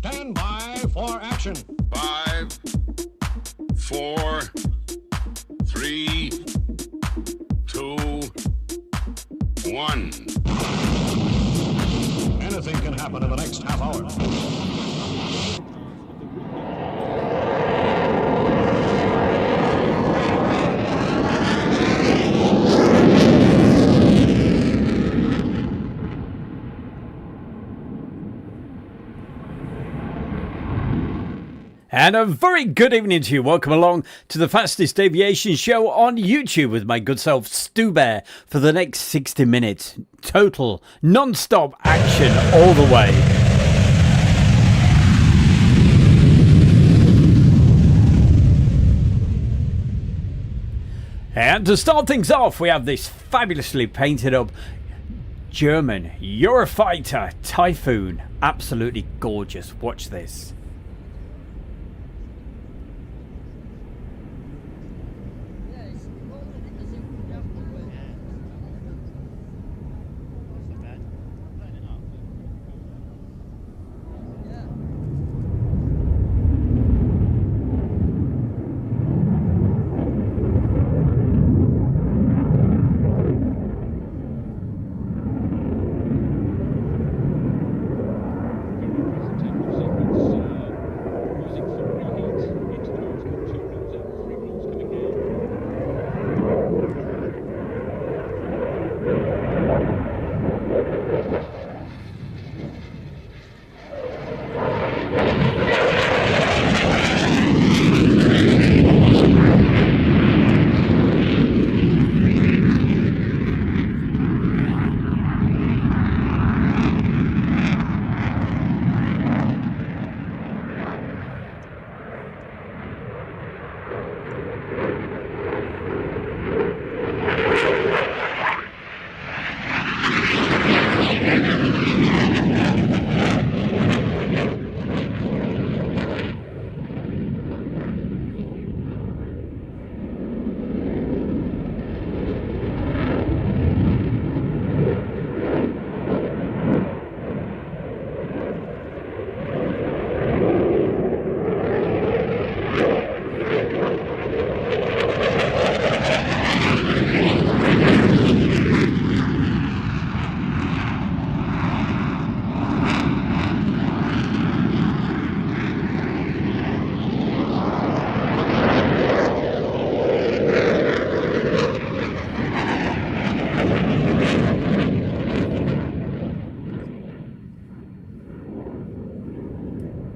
Stand by for action. 5, 4, 3, 2, 1. Anything can happen in the next half hour. And a very good evening to you. Welcome along to the fastest aviation show on YouTube with my good self, Stu Bear, for the next 60 minutes. Total, non-stop action all the way. And to start things off, we have this fabulously painted up German Eurofighter Typhoon. Absolutely gorgeous. Watch this.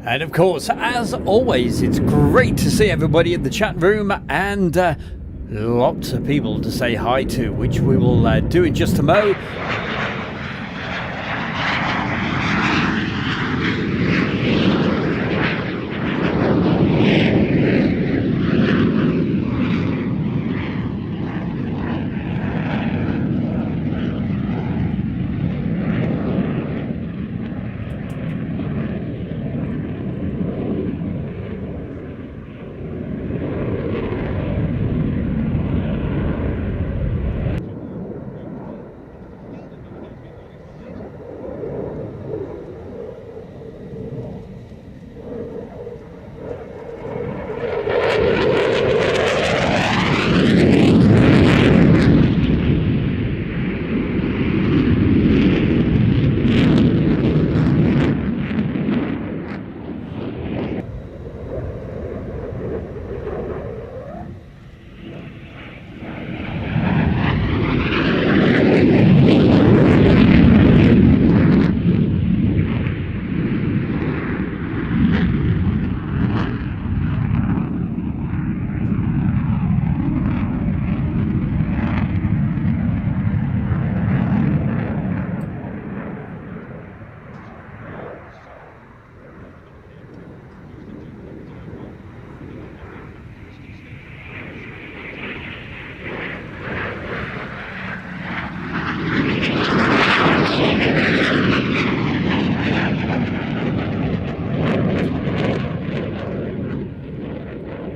And of course, as always, it's great to see everybody in the chat room and lots of people to say hi to, which we will do in just a mo.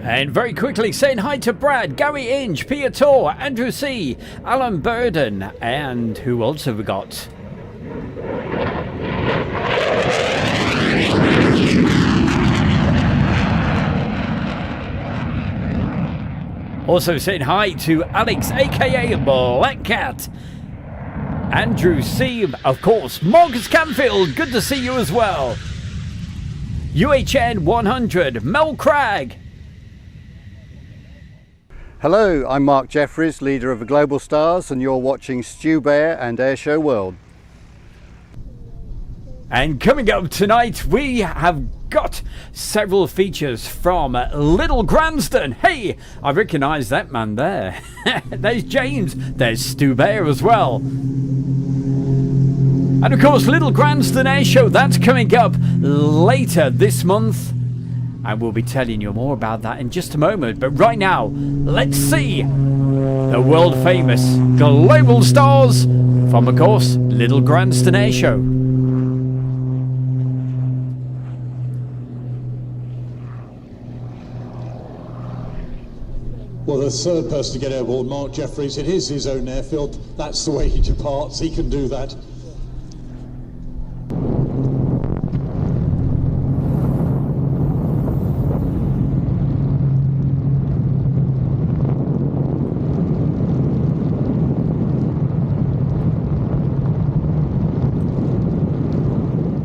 And very quickly saying hi to Brad, Gary Inge, Pia Tor, Andrew C, Alan Burden, and who else have we got? Also saying hi to Alex, aka Black Cat. Andrew C, of course, Marcus Canfield, good to see you as well. UHN 100, Mel Cragg. Hello, I'm Mark Jeffries, leader of the Global Stars, and you're watching Stu Bear and Airshow World. And coming up tonight, we have got several features from Little Gransden. Hey, I recognise that man there. There's James, there's Stu Bear as well. And of course, Little Gransden Air Show, that's coming up later this month. And we'll be telling you more about that in just a moment. But right now, let's see the world famous Global Stars from, of course, Little Gransden Air Show. Well, the third person to get airborne, Mark Jeffries, it is his own airfield. That's the way he departs. He can do that.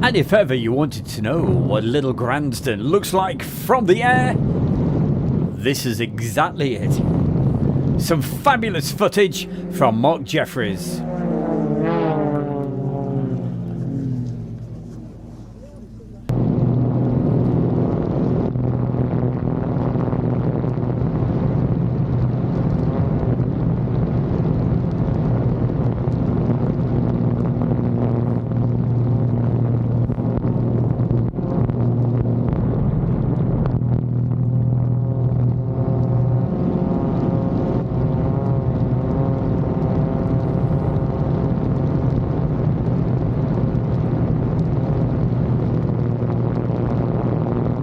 And if ever you wanted to know what Little Gransden looks like from the air, this is exactly it. Some fabulous footage from Mark Jeffries.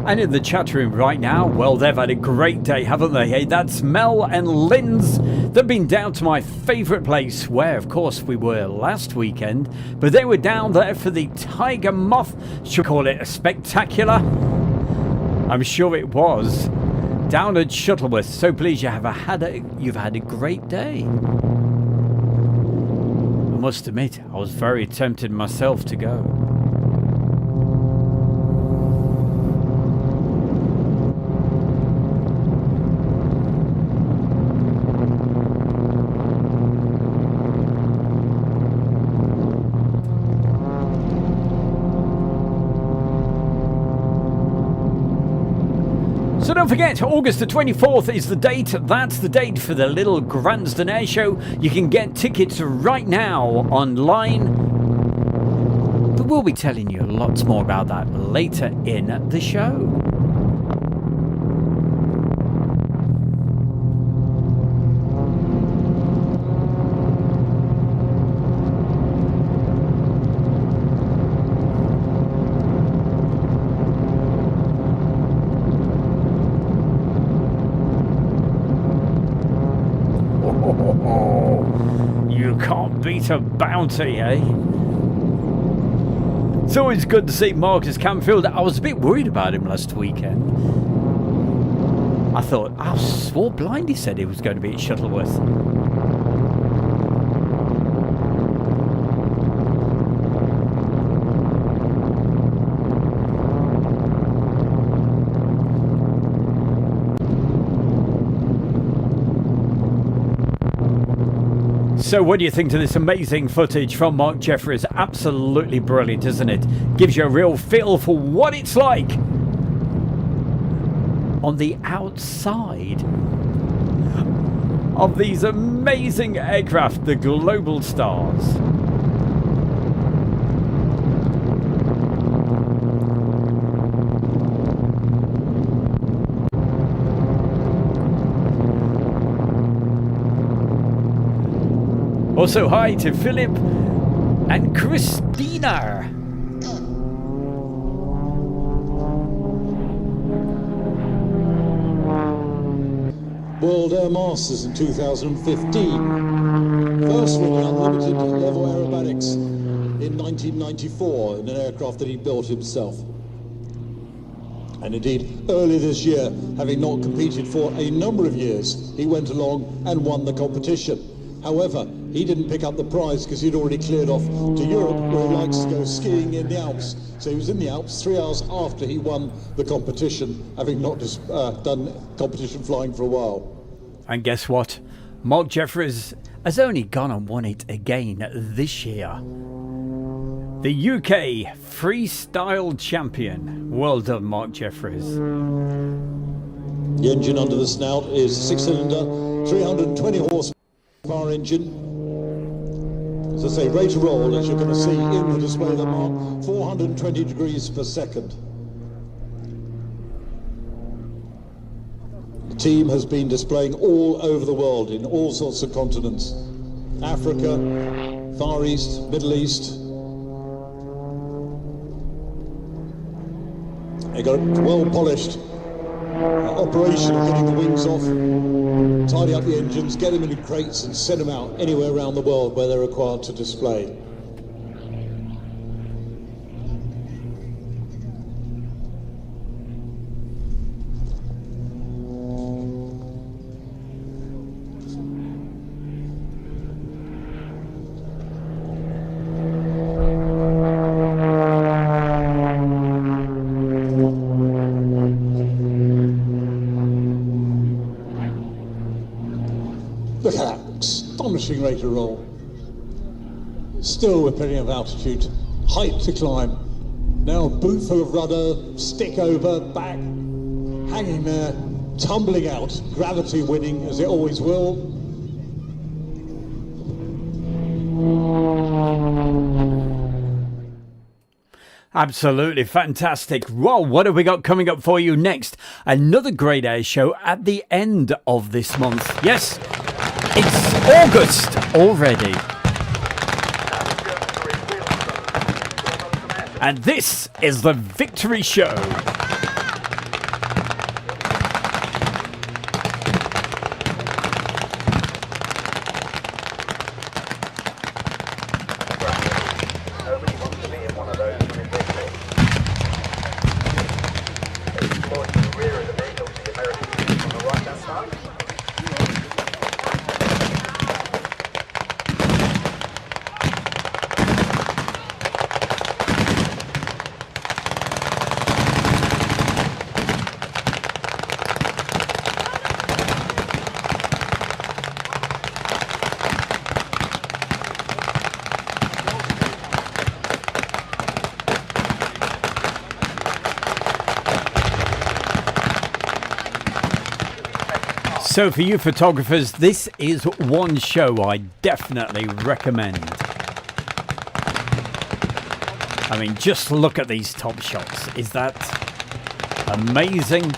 And in the chat room right now, well, they've had a great day, haven't they? Hey, that's Mel and Linz. They've been down to my favourite place, where, of course, we were last weekend. But they were down there for the Tiger Moth, should we call it a spectacular? I'm sure it was. Down at Shuttleworth. So pleased you've had a great day. I must admit, I was very tempted myself to go. So don't forget, August the 24th is the date. That's the date for the Little Gransden Air Show. You can get tickets right now online. But we'll be telling you lots more about that later in the show. Beat a bounty, eh? It's always good to see Marcus Canfield. I was a bit worried about him last weekend. I thought, I swore blind he said he was going to be at Shuttleworth. So what do you think to this amazing footage from Mark Jeffries? Absolutely brilliant, isn't it? Gives you a real feel for what it's like on the outside of these amazing aircraft, the Global Stars. Also, hi to Philip and Christina. World Air Masters in 2015. First one in unlimited level aerobatics in 1994 in an aircraft that he built himself. And indeed, earlier this year, having not competed for a number of years, he went along and won the competition. However, he didn't pick up the prize because he'd already cleared off to Europe, where he likes to go skiing in the Alps. So he was in the Alps 3 hours after he won the competition, having not done competition flying for a while. And guess what? Mark Jeffries has only gone and won it again this year. The UK freestyle champion. Well done, Mark Jeffries. The engine under the snout is a 6-cylinder, 320 horsepower engine. As I say, rate of roll, as you're going to see in the display there, Mark, 420 degrees per second. The team has been displaying all over the world, in all sorts of continents. Africa, Far East, Middle East. They got a well-polished operation of getting the wings off, tidy up the engines, get them into crates and send them out anywhere around the world where they're required to display. Look at that astonishing rate of roll. Still with plenty of altitude, height to climb. Now a boot full of rudder, stick over, back, hanging there, tumbling out, gravity winning as it always will. Absolutely fantastic. Well, what have we got coming up for you next? Another great air show at the end of this month. Yes, it's August already. And this is the Victory Show. So for you photographers, this is one show I definitely recommend. I mean, just look at these top shots. Is that amazing?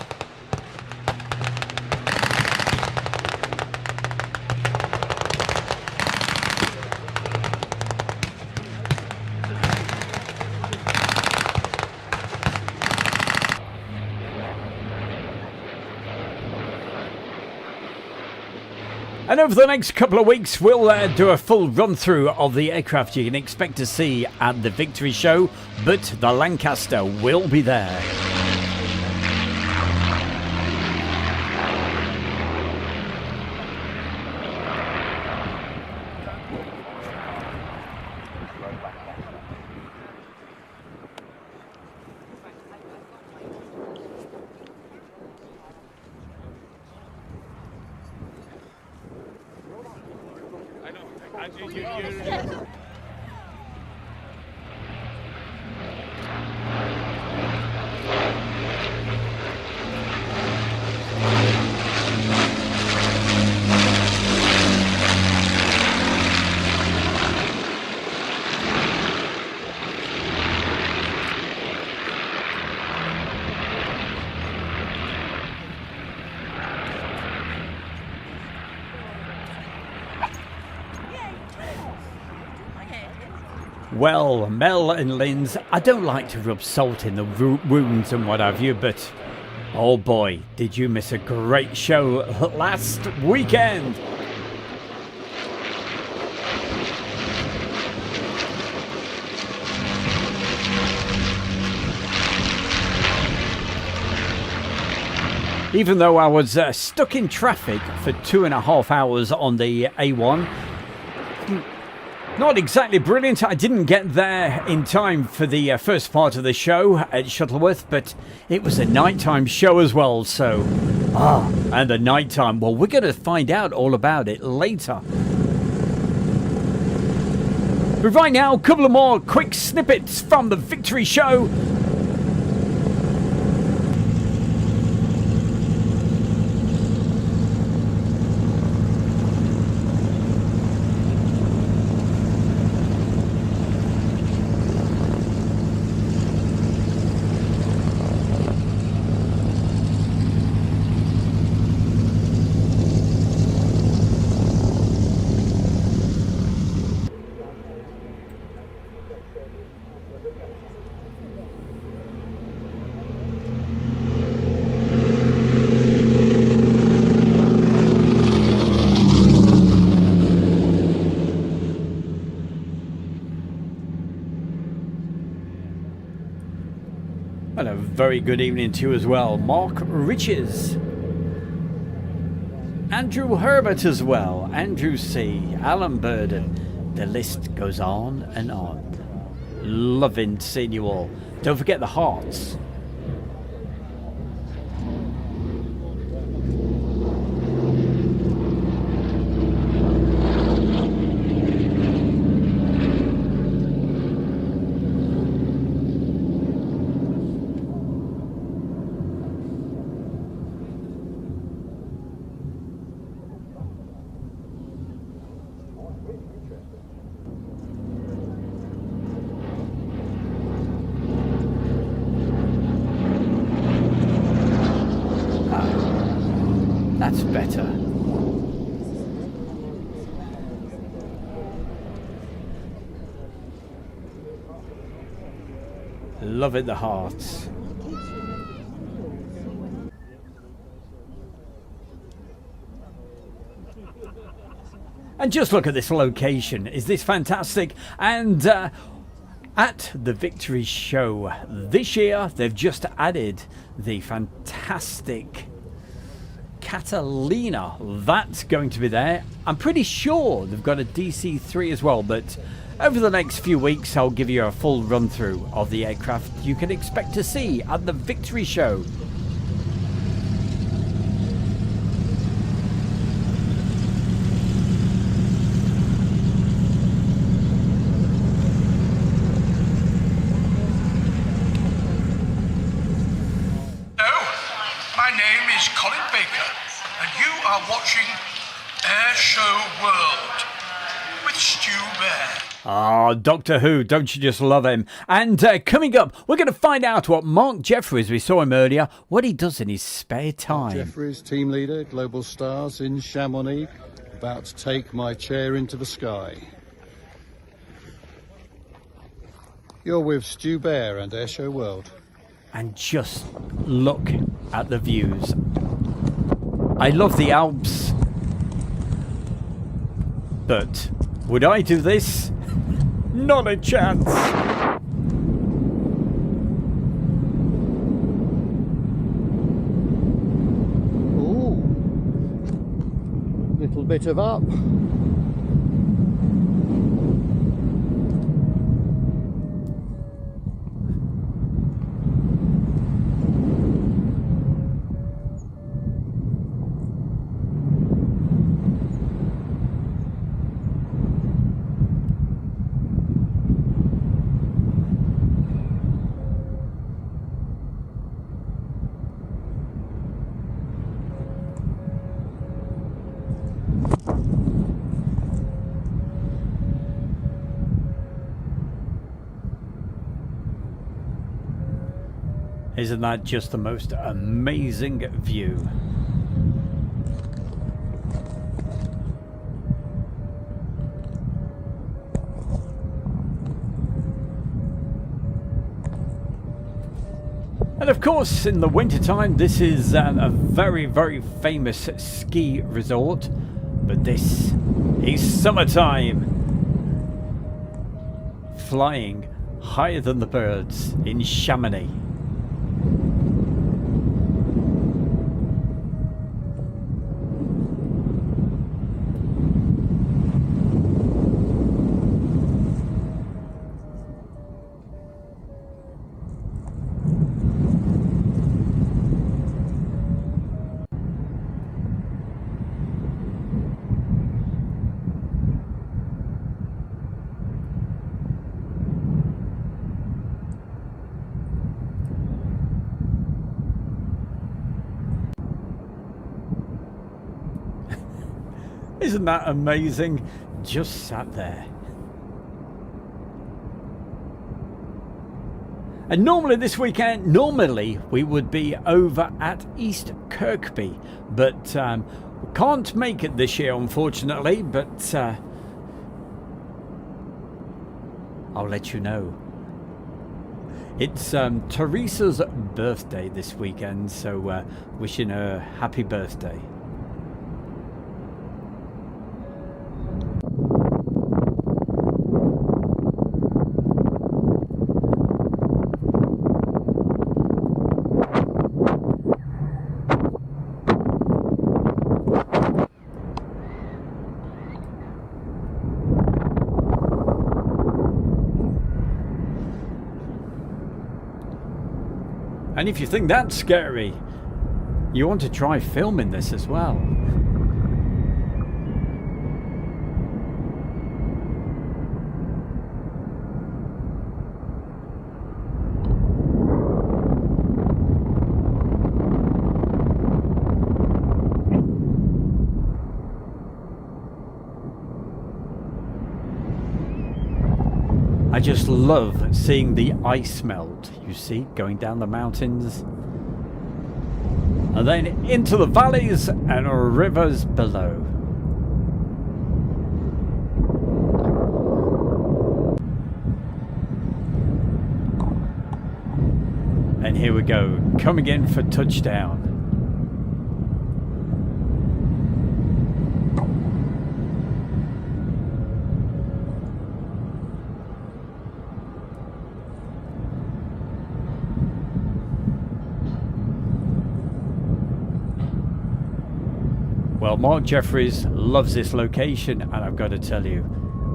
And over the next couple of weeks, we'll do a full run-through of the aircraft you can expect to see at the Victory Show, but the Lancaster will be there. Well, Mel and Linz, I don't like to rub salt in the wounds and what have you, but oh boy, did you miss a great show last weekend. Even though I was stuck in traffic for 2.5 hours on the A1. Not exactly brilliant. I didn't get there in time for the first part of the show at Shuttleworth, but it was a nighttime show as well, so... and the nighttime, well, we're going to find out all about it later. But right now, a couple of more quick snippets from the Victory Show. And a very good evening to you as well. Mark Riches. Andrew Herbert as well. Andrew C. Alan Burden. The list goes on and on. Loving seeing you all. Don't forget the hearts. That's better. Love it, the hearts. And just look at this location. Is this fantastic? And at the Victory Show this year, they've just added the fantastic Catalina. That's going to be there. I'm pretty sure they've got a DC-3 as well, but over the next few weeks I'll give you a full run through of the aircraft you can expect to see at the Victory Show. Watching Air Show World with Stu Bear. Ah, Doctor Who, don't you just love him? And coming up, we're going to find out what Mark Jeffries, we saw him earlier, what he does in his spare time. Jeffries, team leader, Global Stars in Chamonix, about to take my chair into the sky. You're with Stu Bear and Air Show World. And just look at the views. I love the Alps, but would I do this? Not a chance. Ooh, little bit of up. Isn't that just the most amazing view? And of course, in the wintertime, this is a very, very famous ski resort. But this is summertime. Flying higher than the birds in Chamonix. Isn't that amazing? Just sat there. And normally this weekend, we would be over at East Kirkby, but we can't make it this year, unfortunately, but I'll let you know. It's Teresa's birthday this weekend, so wishing her happy birthday. And if you think that's scary, you want to try filming this as well. I just love seeing the ice melt, you see, going down the mountains. And then into the valleys and rivers below. And here we go, coming in for touchdown. Well, Mark Jeffries loves this location, and I've got to tell you,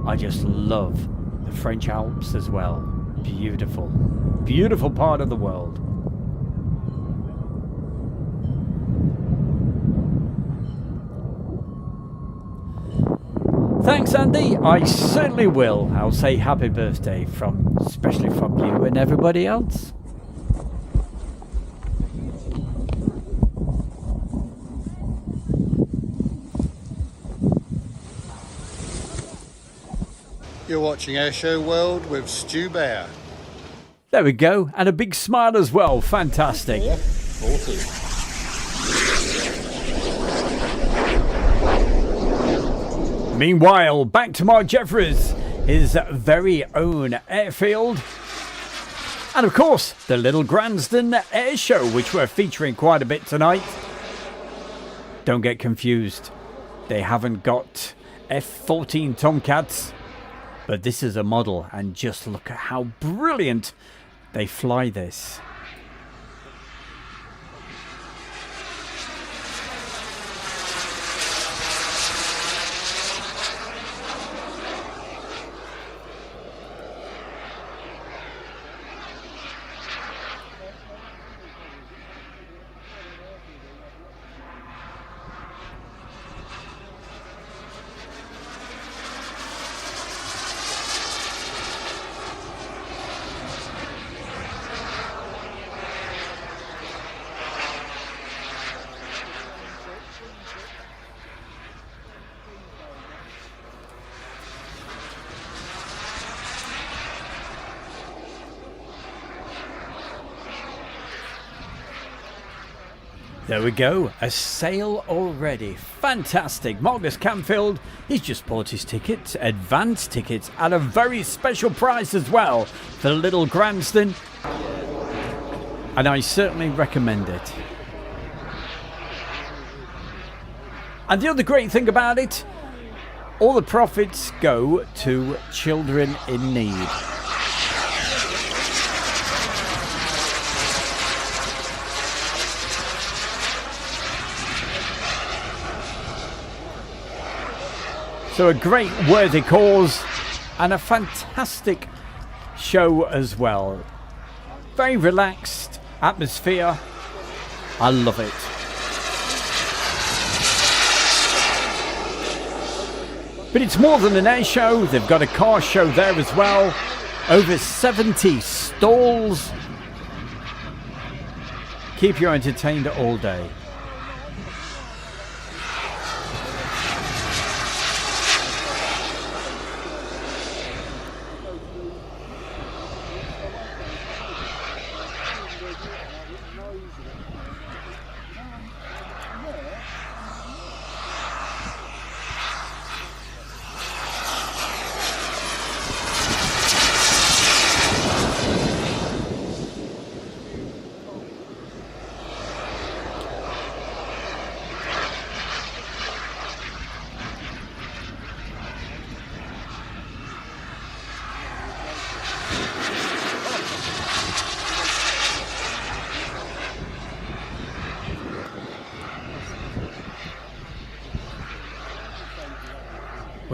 I just love the French Alps as well. Beautiful, beautiful part of the world. Thanks, Andy. I certainly will. I'll say happy birthday especially from you and everybody else. You're watching Airshow World with Stu Bear. There we go, and a big smile as well. Fantastic. Yeah, 40. Meanwhile, back to Mark Jeffries, his very own airfield. And of course, the little Gransden Air Show, which we're featuring quite a bit tonight. Don't get confused. They haven't got F-14 Tomcats. But this is a model, and just look at how brilliant they fly this. There we go, a sale already. Fantastic. Marcus Camfield, he's just bought his tickets, advance tickets, at a very special price as well for Little Gransden. And I certainly recommend it. And the other great thing about it, all the profits go to children in need. So a great worthy cause and a fantastic show as well. Very relaxed atmosphere. I love it. But it's more than an air show. They've got a car show there as well. Over 70 stalls. Keep you entertained all day.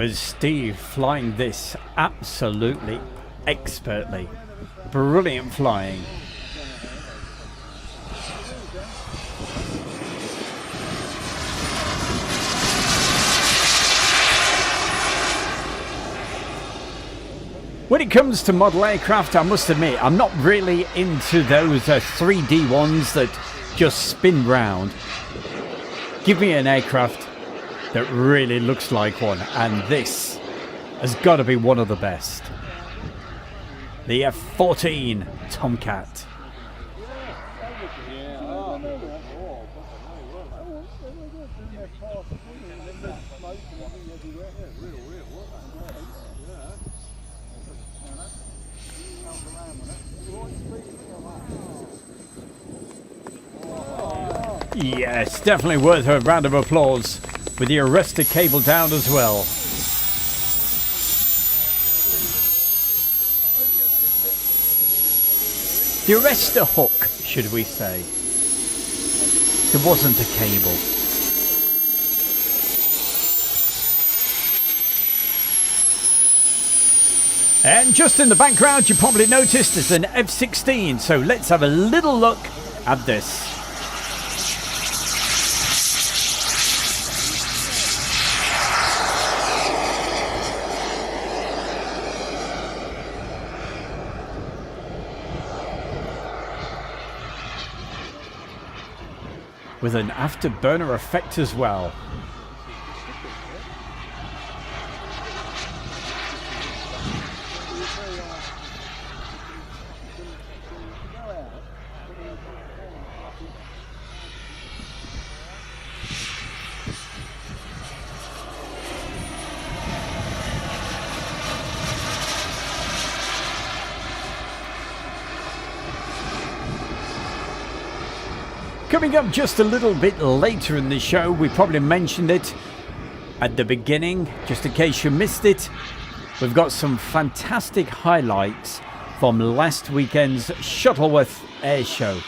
with Steve flying this absolutely expertly. Brilliant flying. When it comes to model aircraft, I must admit, I'm not really into those 3D ones that just spin round. Give me an aircraft that really looks like one, and this has got to be one of the best. The F-14 Tomcat. Yes, definitely worth a round of applause with the arrestor cable down as well. The arrestor hook, should we say. There wasn't a cable. And just in the background, you probably noticed there's an F-16, so let's have a little look at this. With an afterburner effect as well. Coming up just a little bit later in the show, we probably mentioned it at the beginning, just in case you missed it. We've got some fantastic highlights from last weekend's Shuttleworth Air Show.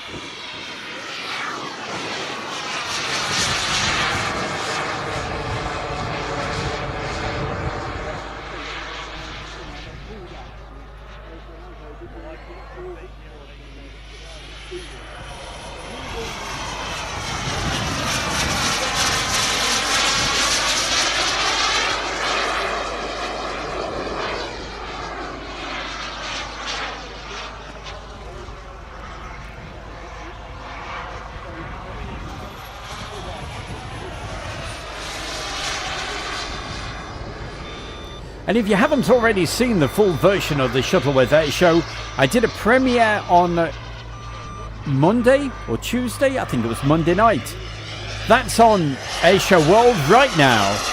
And if you haven't already seen the full version of the Shuttleworth Air Show, I did a premiere on Monday or Tuesday, I think it was Monday night. That's on Air Show World right now.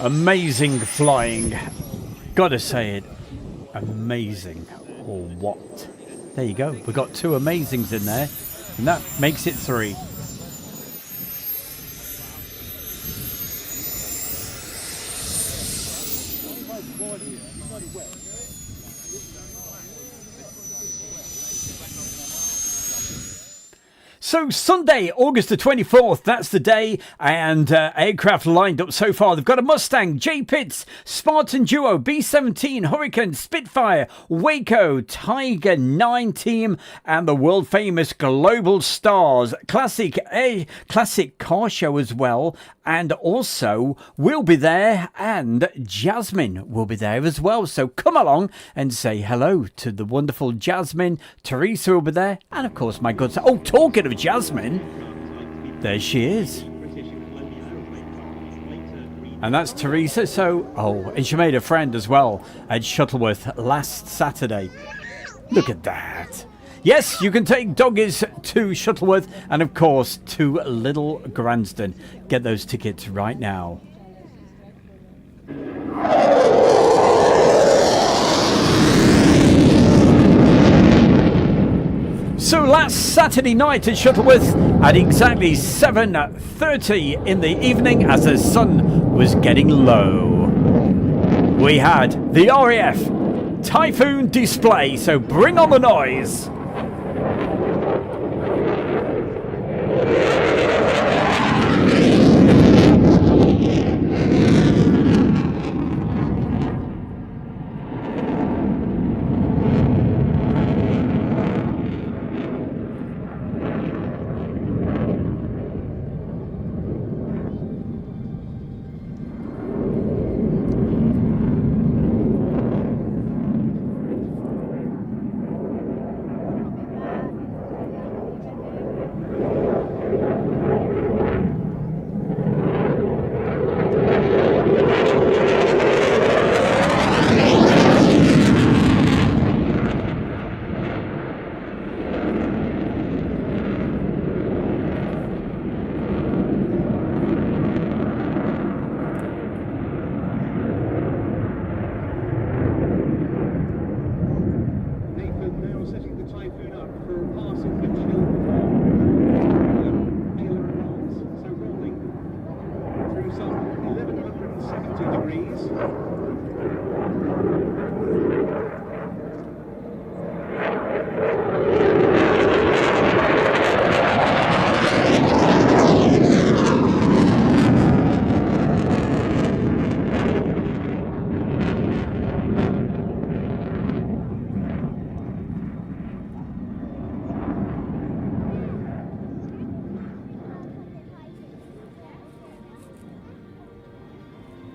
Amazing flying. Gotta say it. Amazing. Or what? There you go. We've got two amazings in there. And that makes it three. So Sunday, August the 24th, that's the day, and aircraft lined up so far. They've got a Mustang, J-Pitts, Spartan Duo, B-17, Hurricane, Spitfire, Waco, Tiger 9 team, and the world-famous Global Stars Classic Car Show as well. And also, we'll be there, and Jasmine will be there as well. So come along and say hello to the wonderful Jasmine. Teresa will be there, and of course, my good... Oh, talking of Jasmine, there she is. And that's Teresa. So, oh, and she made a friend as well at Shuttleworth last Saturday. Look at that. Yes, you can take doggies to Shuttleworth and, of course, to Little Gransden. Get those tickets right now. So last Saturday night at Shuttleworth at exactly 7:30 in the evening, as the sun was getting low, we had the RAF Typhoon display, so bring on the noise.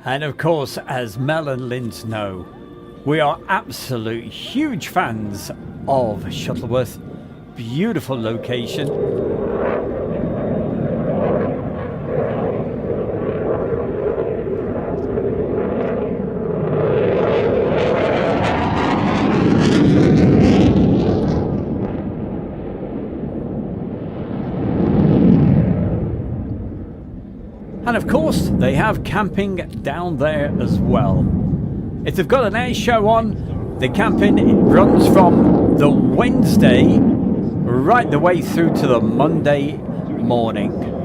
And of course, as Mel and Linz know, we are absolute huge fans of Shuttleworth. Beautiful location. And of course, they have camping down there as well. If they've got an air show on, the camping runs from the Wednesday right the way through to the Monday morning.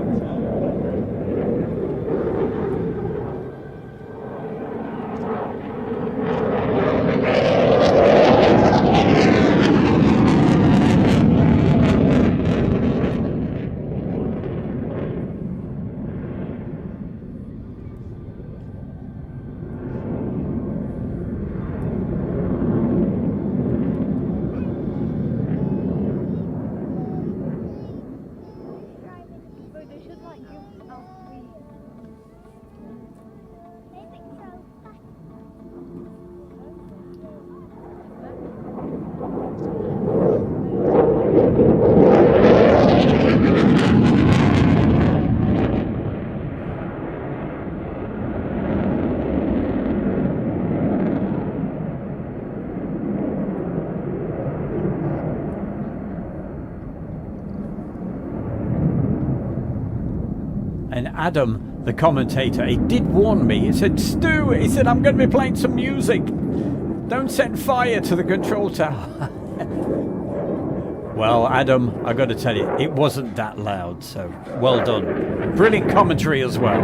And Adam, the commentator, he did warn me. He said, Stu, he said, I'm going to be playing some music. Don't set fire to the control tower. Well, Adam, I got to tell you, it wasn't that loud, so well done. Brilliant commentary as well.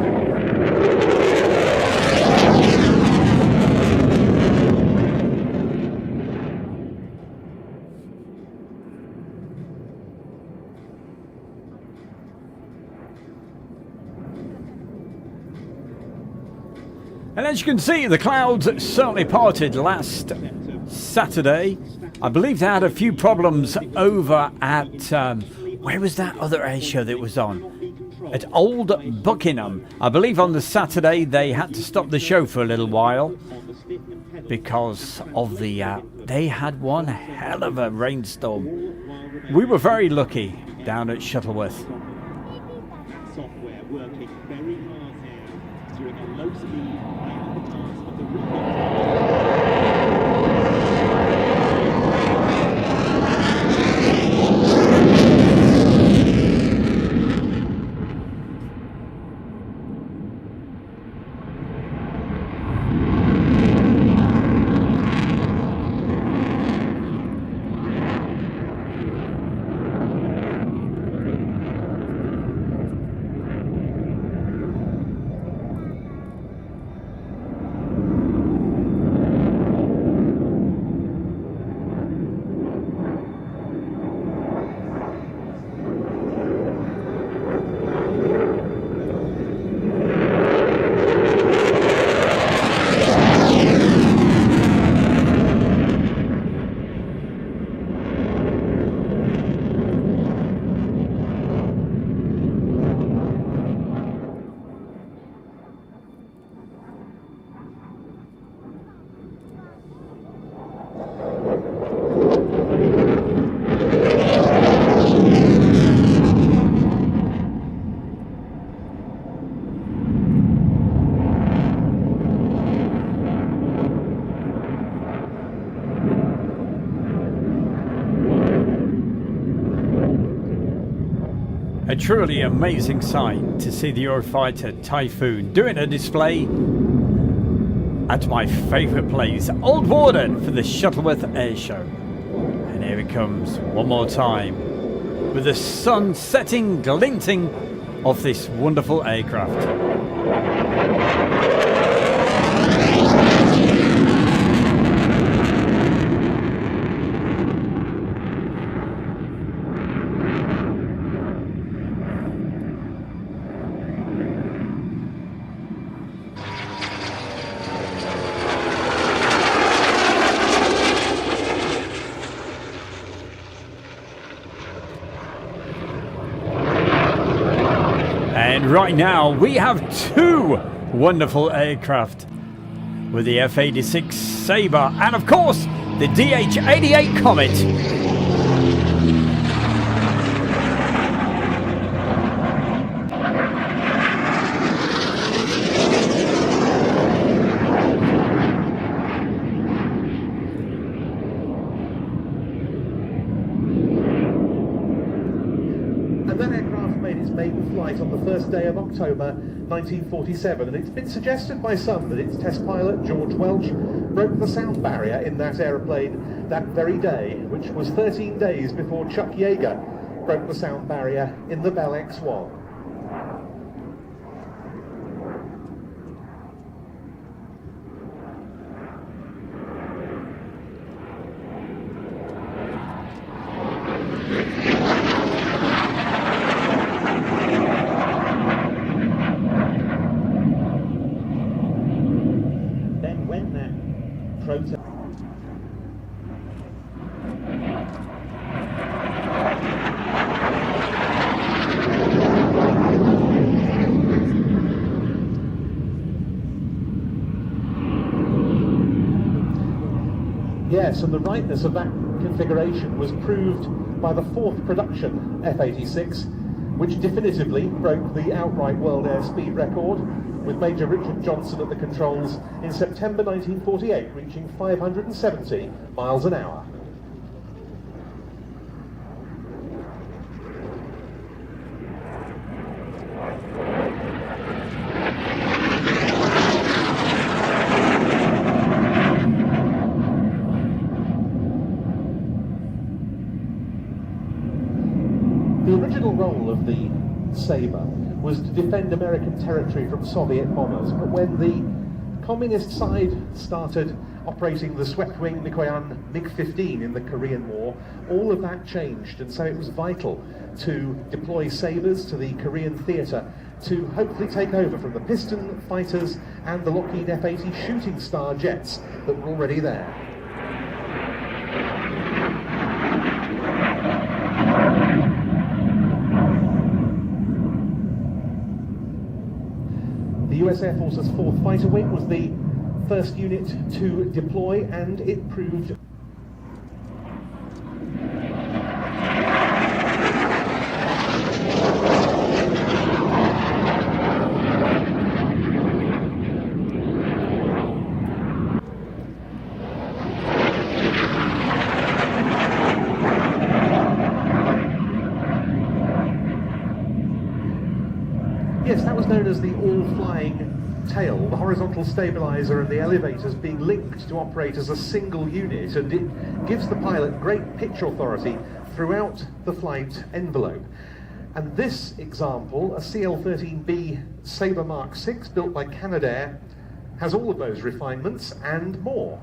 And as you can see, the clouds certainly parted last Saturday. I believe they had a few problems over at, where was that other air show that was on? At Old Buckingham. I believe on the Saturday they had to stop the show for a little while because of the, they had one hell of a rainstorm. We were very lucky down at Shuttleworth. Software working very hard here during a low speed underpass of the river. A truly amazing sight to see the Eurofighter Typhoon doing a display at my favourite place, Old Warden, for the Shuttleworth Air Show. And here it comes one more time, with the sun setting, glinting off this wonderful aircraft. And right now we have two wonderful aircraft with the F-86 Sabre and of course the DH-88 Comet. That aircraft made its maiden flight on the first day of October 1947, and it's been suggested by some that its test pilot, George Welch, broke the sound barrier in that aeroplane that very day, which was 13 days before Chuck Yeager broke the sound barrier in the Bell X-1. Yes, and the rightness of that configuration was proved by the fourth production F-86, which definitively broke the outright world airspeed record, with Major Richard Johnson at the controls in September 1948, reaching 570 miles an hour. The original role of the Sabre was to defend American territory from Soviet bombers, but when the communist side started operating the swept-wing Mikoyan MiG-15 in the Korean War, all of that changed, and so it was vital to deploy Sabres to the Korean theatre to hopefully take over from the Piston fighters and the Lockheed F-80 Shooting Star jets that were already there. The US Air Force's 4th Fighter Wing was the first unit to deploy, and it proved yes, that was known as the all-flying tail, the horizontal stabilizer and the elevators being linked to operate as a single unit, and it gives the pilot great pitch authority throughout the flight envelope. And this example, a CL-13B Sabre Mark VI built by Canadair, has all of those refinements and more.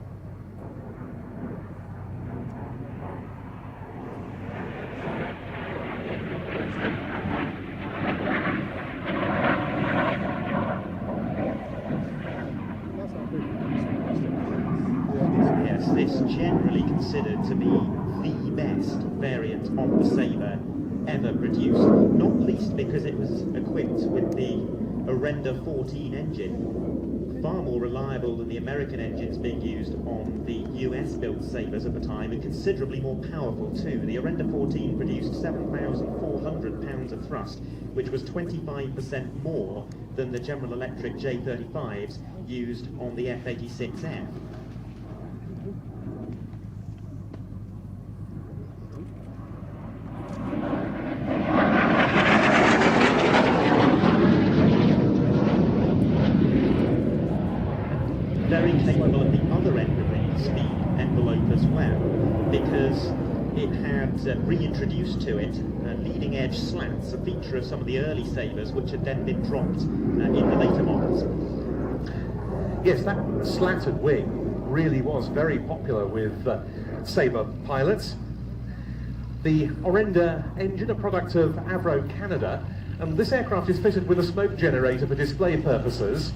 This generally considered to be the best variant of the Sabre ever produced, not least because it was equipped with the Arenda 14 engine, far more reliable than the American engines being used on the US-built Sabres at the time, and considerably more powerful too. The Arenda 14 produced 7,400 pounds of thrust, which was 25% more than the General Electric J35s used on the F-86F. struggle at the other end of the speed envelope as well, because it had reintroduced to it leading edge slats, a feature of some of the early Sabres, which had then been dropped in the later models. Yes, that slatted wing really was very popular with Sabre pilots. The Orenda engine, a product of Avro Canada, and this aircraft is fitted with a smoke generator for display purposes.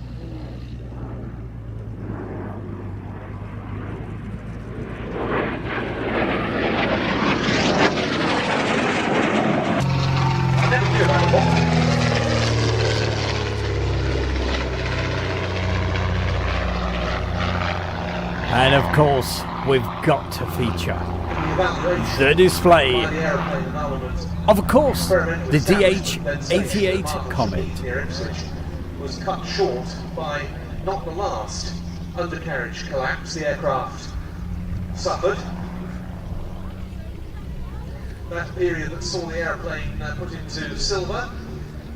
And of course, we've got to feature the display of course, the DH-88 Comet. Was cut short by not the last undercarriage collapse the aircraft suffered. That period that saw the airplane put into silver,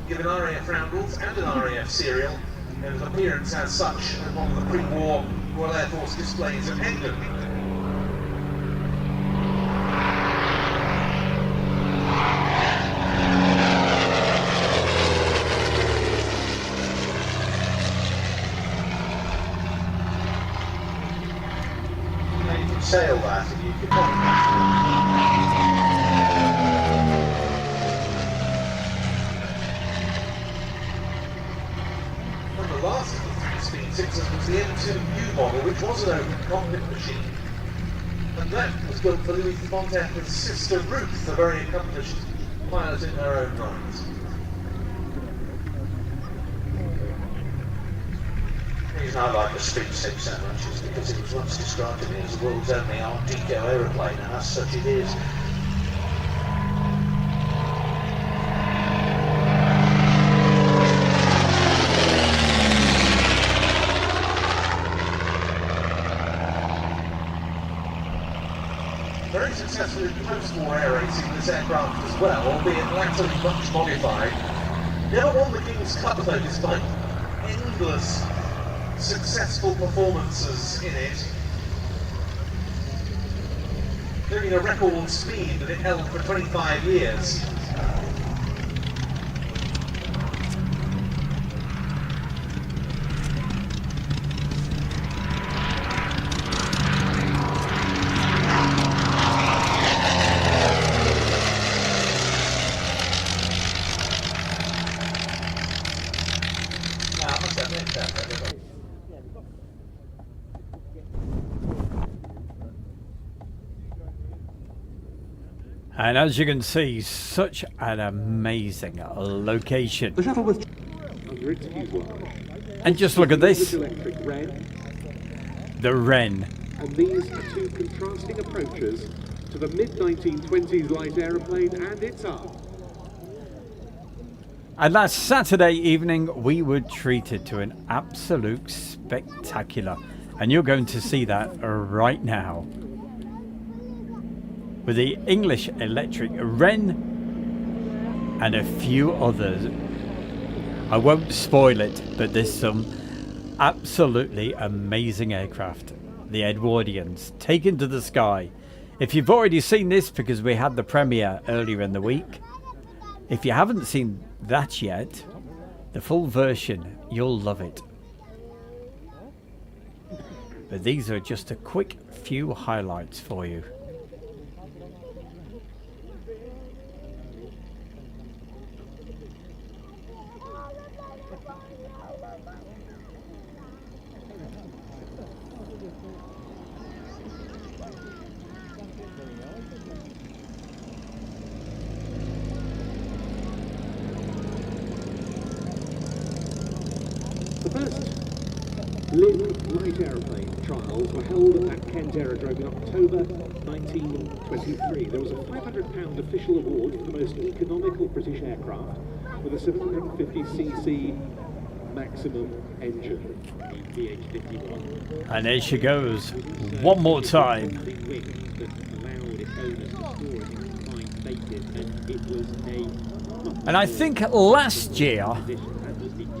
given RAF roundels and an RAF serial, and its appearance as such as one of the pre-war Royal Air Force displays at Hendon. Sail that if you could. And the last of the three-speed sixes was the M2U model, which was an open cockpit machine. And that was built for Louis Fontaine's sister Ruth, a very accomplished pilot in her own right. The reason I like the Speed 6 so much is because it was once described to me as the world's only Art Deco aeroplane, and as such it is. Very successful in post-war air racing, this aircraft as well, albeit latterly much modified. Never won the King's Cup though, despite endless successful performances in it, doing a record speed that it held for 25 years. Now, I must admit that. And as you can see, such an amazing location. The Shuttleworth under its fuselage. And just look at this, Electric Wren, the Wren. and these are two contrasting approaches to the mid-1920s light aeroplane and its arm. And last Saturday evening, we were treated to an absolute spectacular. And you're going to see that right now. With the English Electric Wren and a few others. I won't spoil it, but there's some absolutely amazing aircraft. The Edwardians taken to the sky. If you've already seen this, because we had the premiere earlier in the week, if you haven't seen that yet, the full version, you'll love it. But these are just a quick few highlights for you. The first live light aeroplane trials were held at Kent Aerodrome in October 1923. There was a £500 official award for the most economical British aircraft with a 750cc maximum engine, the DH-51. And there she goes, one more time. And I think last year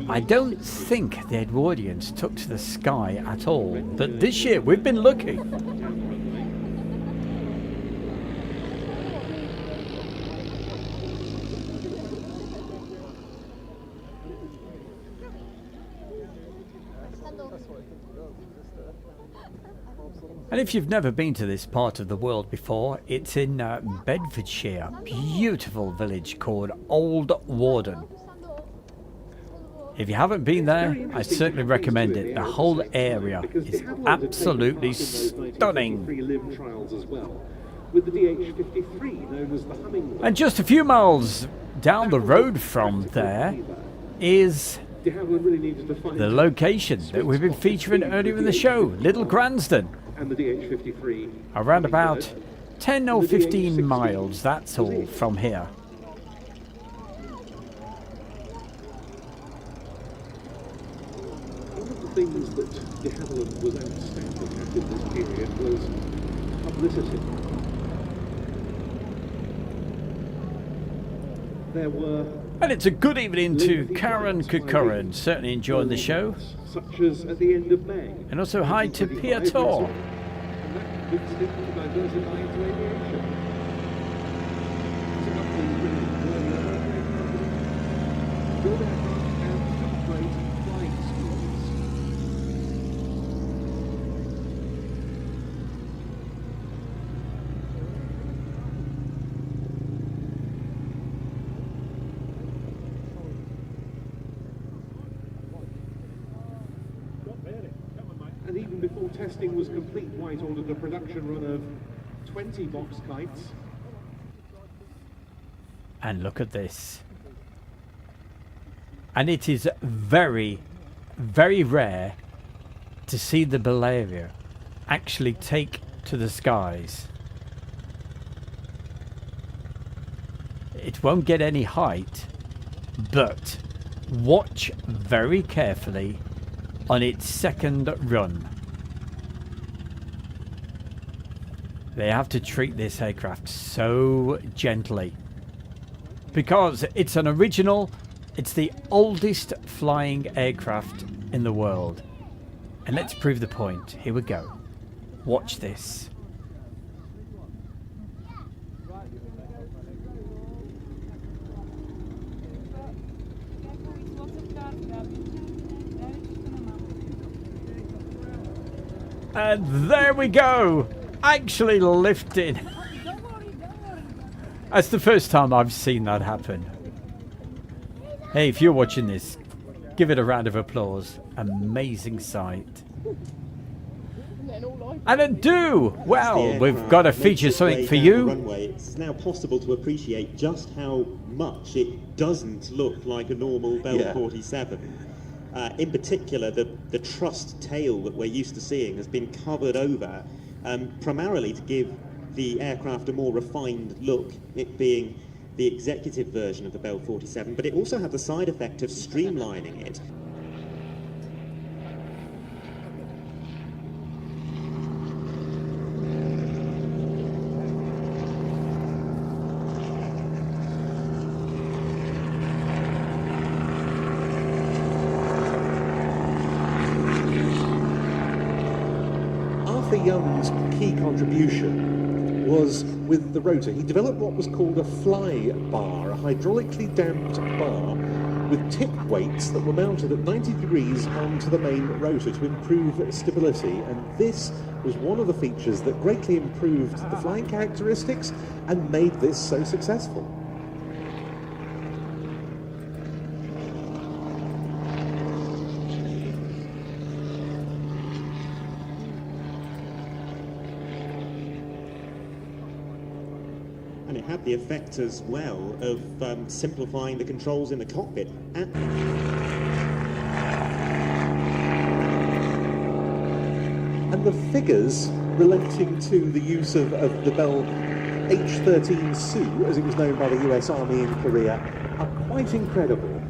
I don't think the Edwardians took to the sky at all, but this year we've been lucky. And if you've never been to this part of the world before, it's in Bedfordshire, a beautiful village called Old Warden. If you haven't been there, I certainly recommend it. The whole area is absolutely stunning. And just a few miles down the road from there is the location that we've been featuring earlier in the show, Little Gransden. And the DH-53 around about 10 or 15 miles, that's all from here. One of the things that de Havilland was outstanding at in this period was publicity. There were... And it's a good evening to Karen Kukurin, certainly enjoying the show. Such as at the end of May. And also hi to Piotr. And that could stick to diversify into aviation. Set up these really build aircraft and upgrade flying schools. And even before testing was complete, White ordered a production run of 20 box kites. And look at this. And it is very, very rare to see the Bavaria actually take to the skies. It won't get any height, but watch very carefully on its second run. They have to treat this aircraft so gently because it's an original, it's the oldest flying aircraft in the world. And let's prove the point. Here we go. Watch this. And there we go, actually lifted. That's the first time I've seen that happen. Hey, if you're watching this, give it a round of applause. Amazing sight. And a do! Well, we've got to feature something for you. Runway, it's now possible to appreciate just how much it doesn't look like a normal Bell 47. In particular, the trussed tail that we're used to seeing has been covered over, primarily to give the aircraft a more refined look, it being the executive version of the Bell 47, but it also had the side effect of streamlining it. Young's key contribution was with the rotor. He developed what was called a fly bar, a hydraulically damped bar with tip weights that were mounted at 90 degrees onto the main rotor to improve stability. And this was one of the features that greatly improved the flying characteristics and made this so successful. And it had the effect as well of simplifying the controls in the cockpit. And the figures relating to the use of the Bell H-13 Sioux, as it was known by the US Army in Korea, are quite incredible.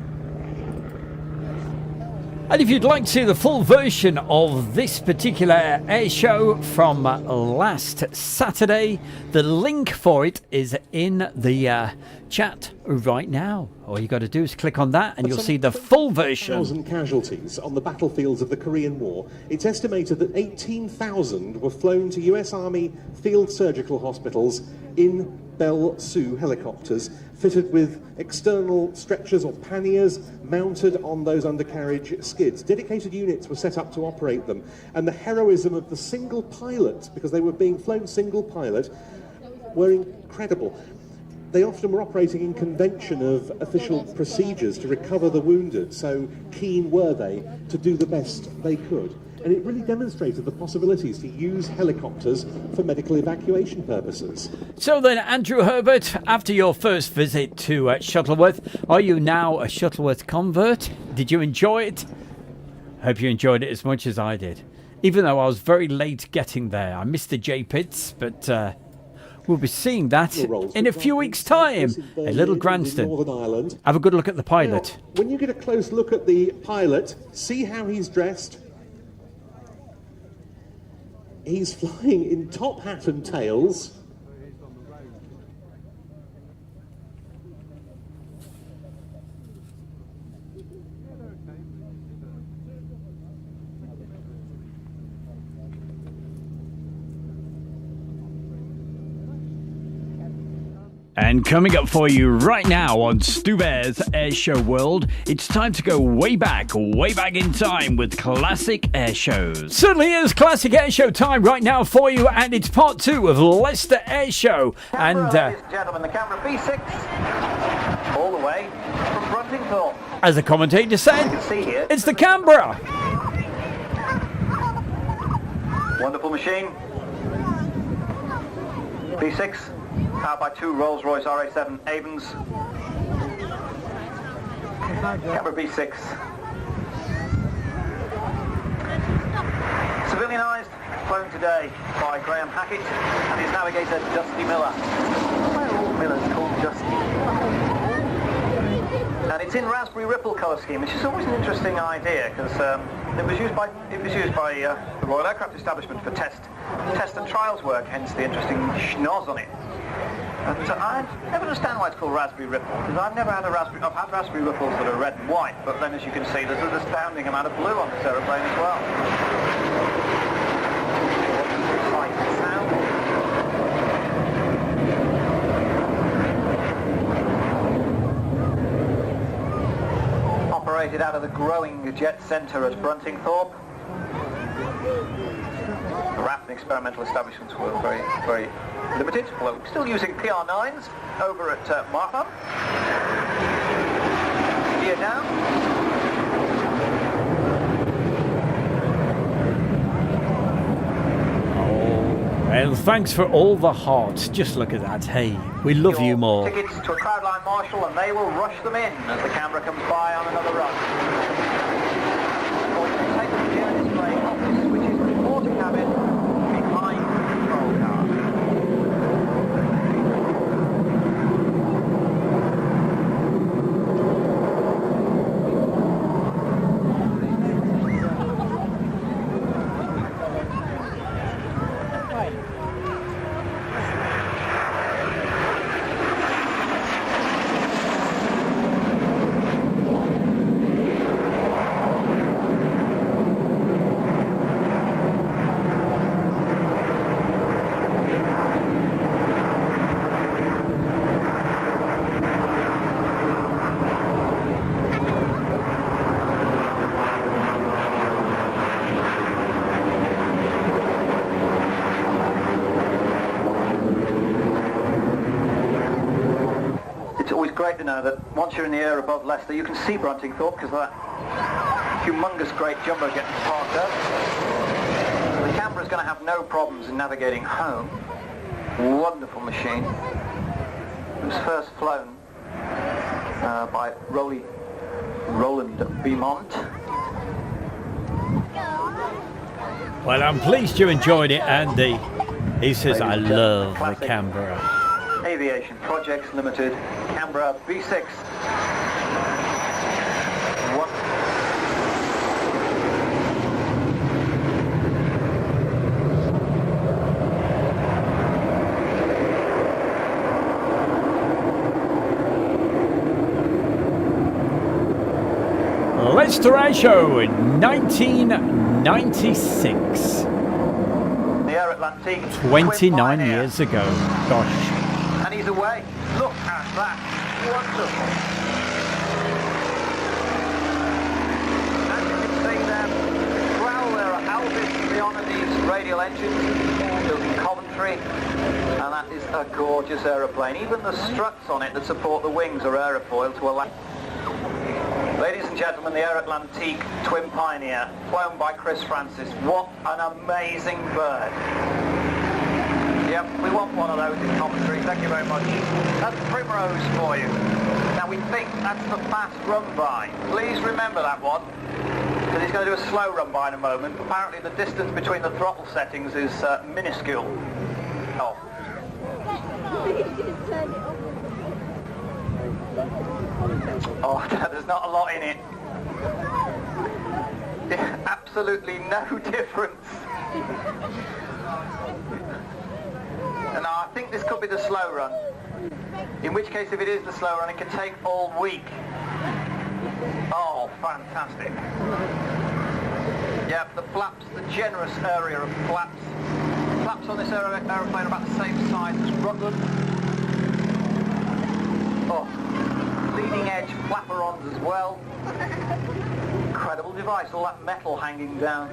And if you'd like to see the full version of this particular air show from last Saturday, the link for it is in the chat right now. All you got to do is click on that and you'll see the full version. 1,000 casualties on the battlefields of the Korean War. It's estimated that 18,000 were flown to US Army field surgical hospitals in Bell Sioux helicopters, fitted with external stretchers or panniers mounted on those undercarriage skids. Dedicated units were set up to operate them, and the heroism of the single pilot, because they were being flown single pilot, were incredible. They often were operating in convention of official procedures to recover the wounded, so keen were they to do the best they could. And it really demonstrated the possibilities to use helicopters for medical evacuation purposes. So then, Andrew Herbert, after your first visit to Shuttleworth, are you now a Shuttleworth convert? Did you enjoy it? Hope you enjoyed it as much as I did. Even though I was very late getting there. I missed the J-pits, but we'll be seeing that in a few weeks' time. A little Gransden. Have a good look at the pilot. Now, when you get a close look at the pilot, see how he's dressed. He's flying in top hat and tails. And coming up for you right now on Stu Bear's Air Show World, it's time to go way back in time with classic air shows. Certainly is classic air show time right now for you, and it's part 2 of Leicester Air Show. Canberra, ladies and gentlemen, the Canberra B6, all the way from Bruntingthorpe. As the commentator said, it's the Canberra. Wonderful machine. B6. Powered by 2 Rolls-Royce RA7 Avens. Canberra B6. Civilianised, flown today by Graham Hackett and his navigator Dusty Miller. Why are all Millers called Dusty? And it's in raspberry ripple colour scheme, which is always an interesting idea because it was used by the Royal Aircraft Establishment for test and trials work, hence the interesting schnoz on it. But I never understand why it's called raspberry ripple, because I've never had a raspberry. I've had raspberry ripples that are red and white, but then as you can see, there's an astounding amount of blue on this aeroplane as well. Sight and sound. Operated out of the growing jet centre at Bruntingthorpe. The RAF and experimental establishments were very, very limited, although we're still using PR9s over at Martham. Gear down. Well, thanks for all the hearts. Just look at that. Hey, we love you more. Tickets to a crowdline marshal and they will rush them in as the Canberra comes by on another run. Or you can take the gear display office, which is the reporting cabin behind the control car. Great to know that once you're in the air above Leicester, you can see Bruntingthorpe because of that humongous great jumbo jet parked up. So the Canberra's going to have no problems in navigating home. Wonderful machine. It was first flown by Roland Beaumont. Well, I'm pleased you enjoyed it, Andy. He says, I love the Canberra. Aviation Projects Limited, Canberra B6. Manchester Air Show in 1996. The Air Atlantique. 29 years ago. Gosh. And he's away. Look at that. Wonderful. As you can see there, well, there are Alvis beyond these radial engines, built in Coventry, and that is a gorgeous aeroplane. Even the struts on it that support the wings are aerofoil to allow... Ladies and gentlemen, the Air Atlantique Twin Pioneer, flown by Chris Francis. What an amazing bird. Yep, we want one of those in Coventry. Thank you very much. That's Primrose for you. Now we think that's the fast run by. Please remember that one, because he's going to do a slow run by in a moment. Apparently the distance between the throttle settings is minuscule. Oh. Oh, there's not a lot in it. Absolutely no difference. And I think this could be the slow run. In which case, if it is the slow run, it can take all week. Oh, fantastic. Yeah, the flaps, the generous area of flaps. Flaps on this aeroplane are about the same size as Rutland. Oh. Leading edge flaperons as well. Incredible device, all that metal hanging down.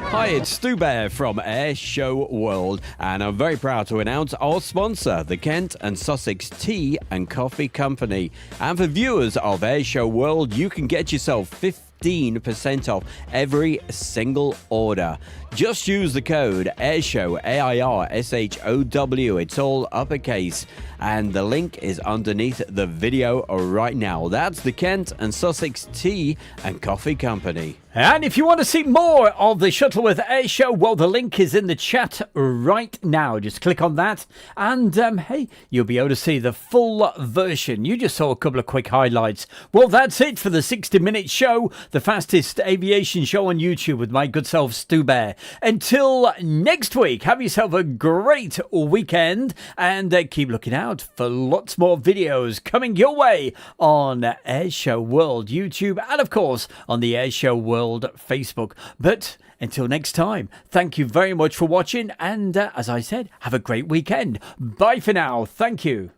Hi, it's Stu Bear from Air Show World, and I'm very proud to announce our sponsor, the Kent and Sussex Tea and Coffee Company. And for viewers of Air Show World, you can get yourself 15% off every single order. Just use the code AIRSHOW, AIRSHOW. It's all uppercase, and the link is underneath the video right now. That's the Kent and Sussex Tea and Coffee Company. And if you want to see more of the Shuttleworth Air Show, well, the link is in the chat right now. Just click on that, and hey, you'll be able to see the full version. You just saw a couple of quick highlights. Well, that's it for the 60-minute show, the fastest aviation show on YouTube with my good self, Stu Bear. Until next week, have yourself a great weekend, and keep looking out for lots more videos coming your way on Air Show World YouTube, and of course on the Air Show World Facebook. But until next time, thank you very much for watching, and as I said, have a great weekend. Bye for now. Thank you.